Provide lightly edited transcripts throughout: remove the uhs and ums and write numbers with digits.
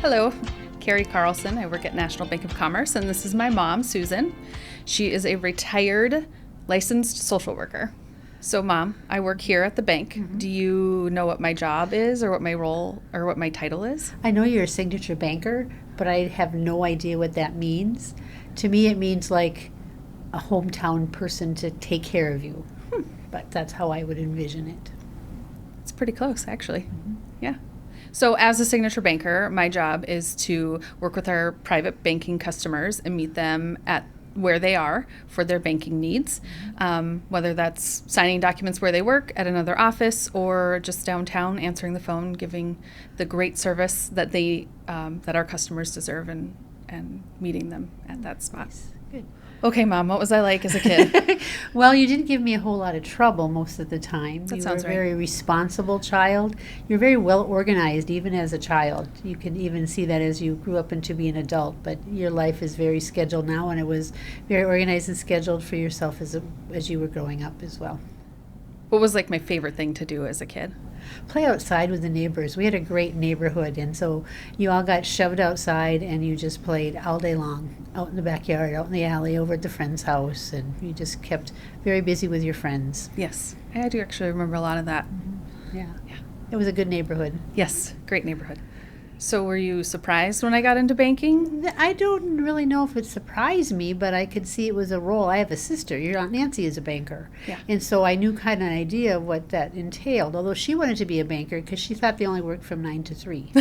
Hello, Carrie Carlson. I work at National Bank of Commerce, and this is my mom, Susan. She is a retired licensed social worker. So, Mom, I work here at the bank. Mm-hmm. Do you know what my job is or what my role or what my title is? I know you're a signature banker, but I have no idea what that means. To me, it means like a hometown person to take care of you. But that's how I would envision it. It's pretty close, actually. Mm-hmm. Yeah. So as a signature banker, my job is to work with our private banking customers and meet them at where they are for their banking needs, whether that's signing documents where they work at another office or just downtown answering the phone, giving the great service that they that our customers deserve and meeting them at that spot. Nice. Good. Okay, Mom, what was I like as a kid? Well, you didn't give me a whole lot of trouble most of the time. That you sounds were right. a very responsible child. You're very well organized even as a child. You can even see that as you grew up into being an adult, but your life is very scheduled now, and it was very organized and scheduled for yourself as you were growing up as well. What was like my favorite thing to do as a kid? Play outside with the neighbors. We had a great neighborhood, and so you all got shoved outside and you just played all day long out in the backyard, out in the alley, over at the friend's house, and you just kept very busy with your friends. Yes, I do actually remember a lot of that. Yeah. It was a good neighborhood. Yes, great neighborhood. So were you surprised when I got into banking? I don't really know if it surprised me, but I could see it was a role. I have a sister. Your Aunt Nancy is a banker. Yeah. And so I knew kind of an idea of what that entailed, although she wanted to be a banker because she thought they only worked from 9 to 3.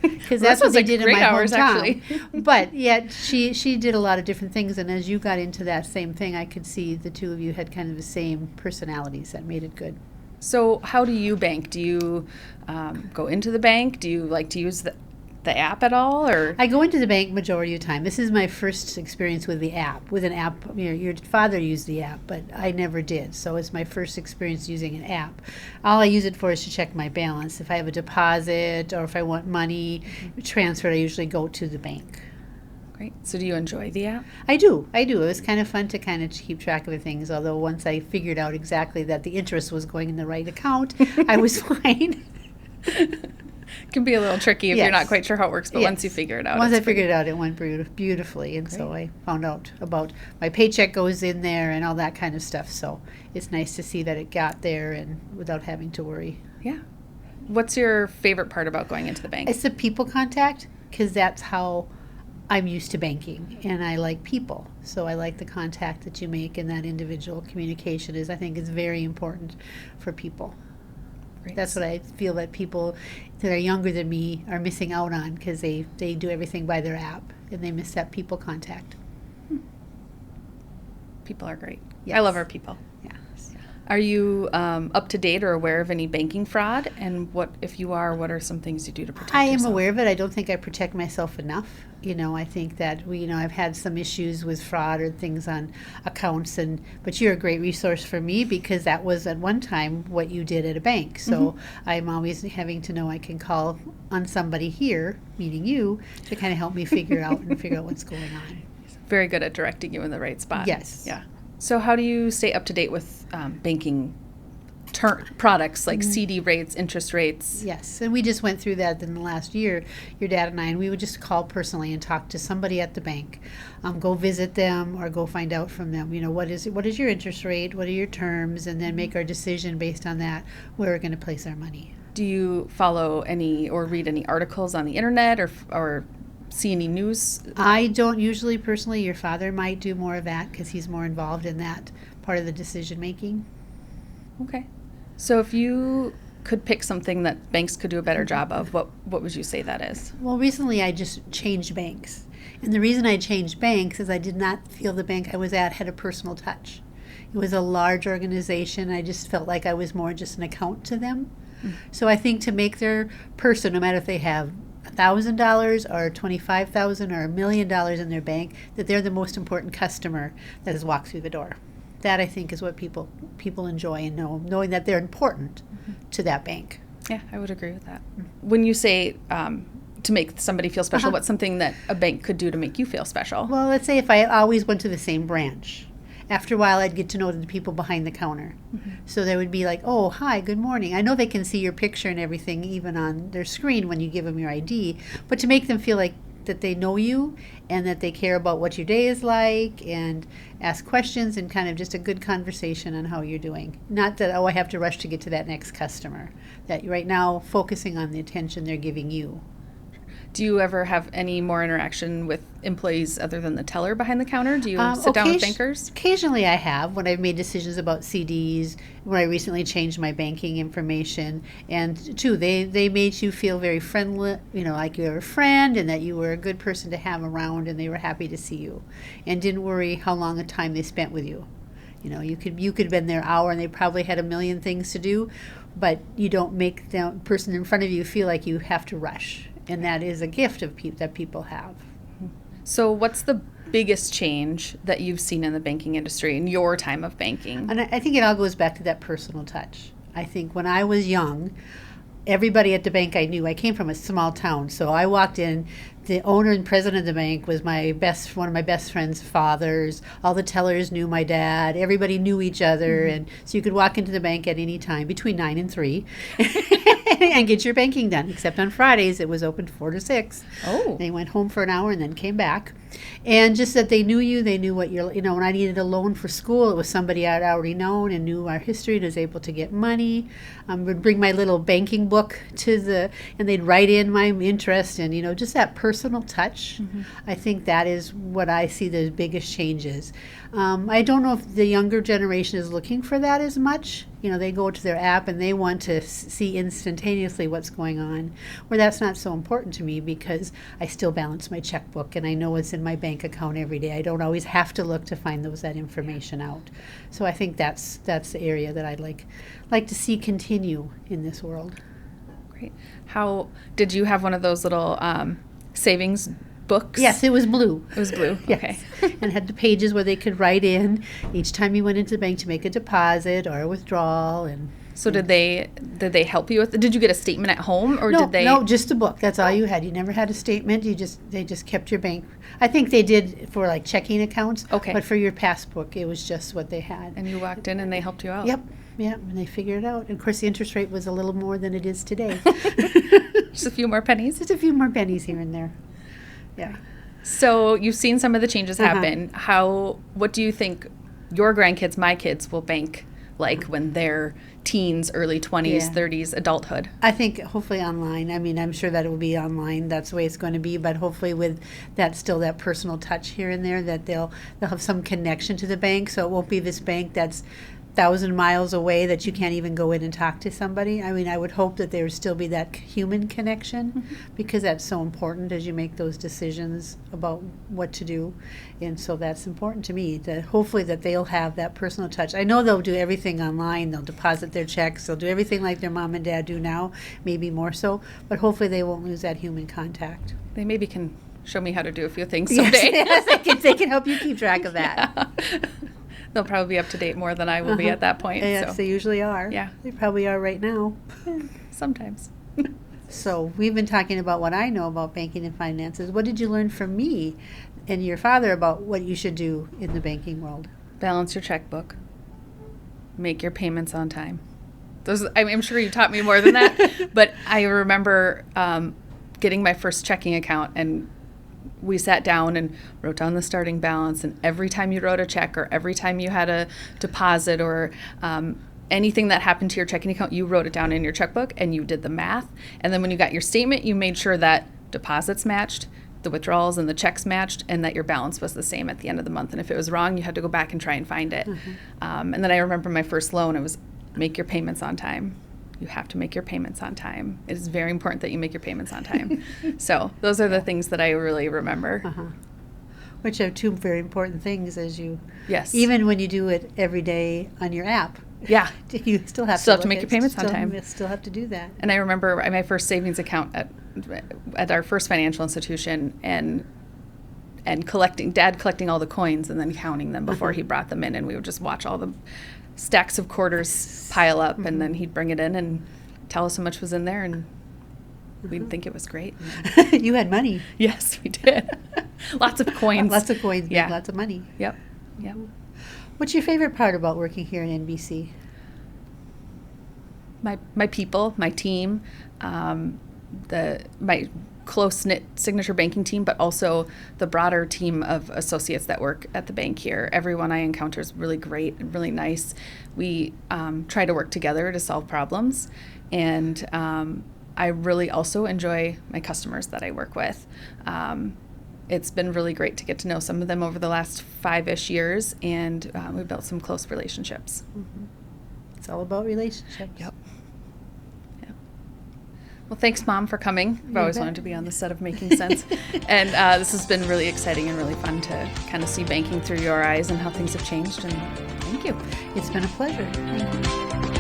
Because that's what they did in my hours, hometown. Actually. But yet she did a lot of different things, and as you got into that same thing, I could see the two of you had kind of the same personalities that made it good. So how do you bank? Do you go into the bank? Do you like to use the app at all, or? I go into the bank majority of the time. This is my first experience with the app. With an app, your father used the app, but I never did. So it's my first experience using an app. All I use it for is to check my balance. If I have a deposit or if I want money transferred, I usually go to the bank. Great. So do you enjoy the app? I do. It was kind of fun to kind of keep track of the things, although once I figured out exactly that the interest was going in the right account, I was fine. It can be a little tricky if you're not quite sure how it works, but once you figure it out. Once I figured it out, it went beautifully, and so I found out about my paycheck goes in there and all that kind of stuff. So it's nice to see that it got there and without having to worry. Yeah. What's your favorite part about going into the bank? It's the people contact, because that's how I'm used to banking, and I like people. So I like the contact that you make, and that individual communication I think is very important for people. Great. That's what I feel that people that are younger than me are missing out on, because they do everything by their app and they miss that people contact. People are great. Yes. I love our people. Yeah. Are you up to date or aware of any banking fraud? And if you are, what are some things you do to protect yourself? I am aware of it. I don't think I protect myself enough. I think that I've had some issues with fraud or things on accounts, but you're a great resource for me, because that was at one time what you did at a bank. So I'm always having to know I can call on somebody here, meaning you, to kind of help me figure out what's going on. Very good at directing you in the right spot. Yes. Yeah. So how do you stay up to date with banking products like CD rates, interest rates? Yes, and we just went through that in the last year, your dad and I, and we would just call personally and talk to somebody at the bank. Go visit them or go find out from them, what is your interest rate, what are your terms, and then make our decision based on that, where we're going to place our money. Do you follow any or read any articles on the internet or see any news? I don't usually personally. Your father might do more of that because he's more involved in that part of the decision making. Okay. So if you could pick something that banks could do a better job of, what would you say that is? Well, recently I just changed banks. And the reason I changed banks is I did not feel the bank I was at had a personal touch. It was a large organization. I just felt like I was more just an account to them. So I think to make their person, no matter if they have $1,000 or $25,000 or $1 million in their bank, that they're the most important customer that has walked through the door. That I think is what people enjoy and knowing that they're important to that bank. Yeah, I would agree with that. When you say to make somebody feel special, what's something that a bank could do to make you feel special? Well, let's say if I always went to the same branch, After a while, I'd get to know the people behind the counter. So they would be like, oh, hi, good morning. I know they can see your picture and everything, even on their screen when you give them your ID, but to make them feel like that they know you and that they care about what your day is like and ask questions and kind of just a good conversation on how you're doing. Not that, oh, I have to rush to get to that next customer. That right now, focusing on the attention they're giving you. Do you ever have any more interaction with employees other than the teller behind the counter? Do you sit down with bankers? Occasionally I have, when I've made decisions about CDs, when I recently changed my banking information. And too, they made you feel very friendly, like you're a friend and that you were a good person to have around, and they were happy to see you and didn't worry how long a time they spent with you. You could have been there an hour and they probably had a million things to do, but you don't make the person in front of you feel like you have to rush. And that is a gift that people have. So what's the biggest change that you've seen in the banking industry in your time of banking? And I think it all goes back to that personal touch. I think when I was young, everybody at the bank I knew. I came from a small town, so I walked in. The owner and president of the bank was one of my best friend's fathers. All the tellers knew my dad. Everybody knew each other, and so you could walk into the bank at any time between 9 and 3 and get your banking done. Except on Fridays, it was open 4 to 6. Oh, they went home for an hour and then came back. And just that they knew you, they knew what you're, when I needed a loan for school, it was somebody I'd already known and knew our history and was able to get money. Would bring my little banking book and they'd write in my interest and, just that personal touch. I think that is what I see the biggest changes. I don't know if the younger generation is looking for that as much. They go to their app and they want to see instantaneously what's going on, where that's not so important to me because I still balance my checkbook and I know what's in my bank account every day. I don't always have to look to find that information out. So I think that's the area that I'd like to see continue in this world. Great. How did you have one of those little savings books? Yes, it was blue. It was blue. Yes. Okay. And had the pages where they could write in each time you went into the bank to make a deposit or a withdrawal. And so did they help you with? Did you get a statement at home, or did they? No, just a book. That's all you had. You never had a statement. They just kept your bank. I think they did for like checking accounts. Okay. But for your passbook, it was just what they had. And you walked in and they helped you out. Yep. Yeah, and they figured it out. And of course, the interest rate was a little more than it is today. Just a few more pennies. Just a few more pennies here and there. Yeah. So you've seen some of the changes happen. What do you think your grandkids, my kids, will bank like when they're teens, early 20s, 30s, adulthood? I think hopefully online. I mean, I'm sure that it will be online. That's the way it's going to be. But hopefully with that personal touch here and there, that they'll have some connection to the bank. So it won't be this bank that's 1,000 miles away that you can't even go in and talk to somebody. I mean, I would hope that there would still be that human connection because that's so important as you make those decisions about what to do. And so that's important to me, that hopefully that they'll have that personal touch. I know they'll do everything online. They'll deposit their checks. They'll do everything like their mom and dad do now, maybe more so. But hopefully they won't lose that human contact. They maybe can show me how to do a few things someday. Yes, they can help you keep track of that. Yeah. They'll probably be up to date more than I will be at that point. Yes, they usually are. Yeah. They probably are right now. Sometimes. So we've been talking about what I know about banking and finances. What did you learn from me and your father about what you should do in the banking world? Balance your checkbook. Make your payments on time. I'm sure you taught me more than that, but I remember getting my first checking account, and we sat down and wrote down the starting balance, and every time you wrote a check or every time you had a deposit or anything that happened to your checking account, you wrote it down in your checkbook and you did the math. And then when you got your statement, you made sure that deposits matched, the withdrawals and the checks matched, and that your balance was the same at the end of the month. And if it was wrong, you had to go back and try and find it. And then I remember my first loan, it was make your payments on time. You have to make your payments on time. It is very important that you make your payments on time. So those are the things that I really remember. Which are two very important things Yes. Even when you do it every day on your app. Yeah. You still have to make your payments on time. You still have to do that. And I remember my first savings account at our first financial institution and Dad collecting all the coins and then counting them before he brought them in, and we would just watch all the stacks of quarters pile up, and then he'd bring it in and tell us how much was in there, and we'd think it was great. You had money. Yes, we did. Lots of coins. Lots of coins. Yeah. Lots of money. Yep. What's your favorite part about working here in NBC? My people, my team, my close knit signature banking team, but also the broader team of associates that work at the bank here. Everyone I encounter is really great and really nice. We try to work together to solve problems, and I really also enjoy my customers that I work with. It's been really great to get to know some of them over the last 5-ish years, and we've built some close relationships. Mm-hmm. It's all about relationships. Yep. Yeah. Well, thanks, Mom, for coming. I've always bet. wanted to be on the set of Making Sense. And this has been really exciting and really fun to kind of see banking through your eyes and how things have changed. And thank you. It's been a pleasure. Thank you.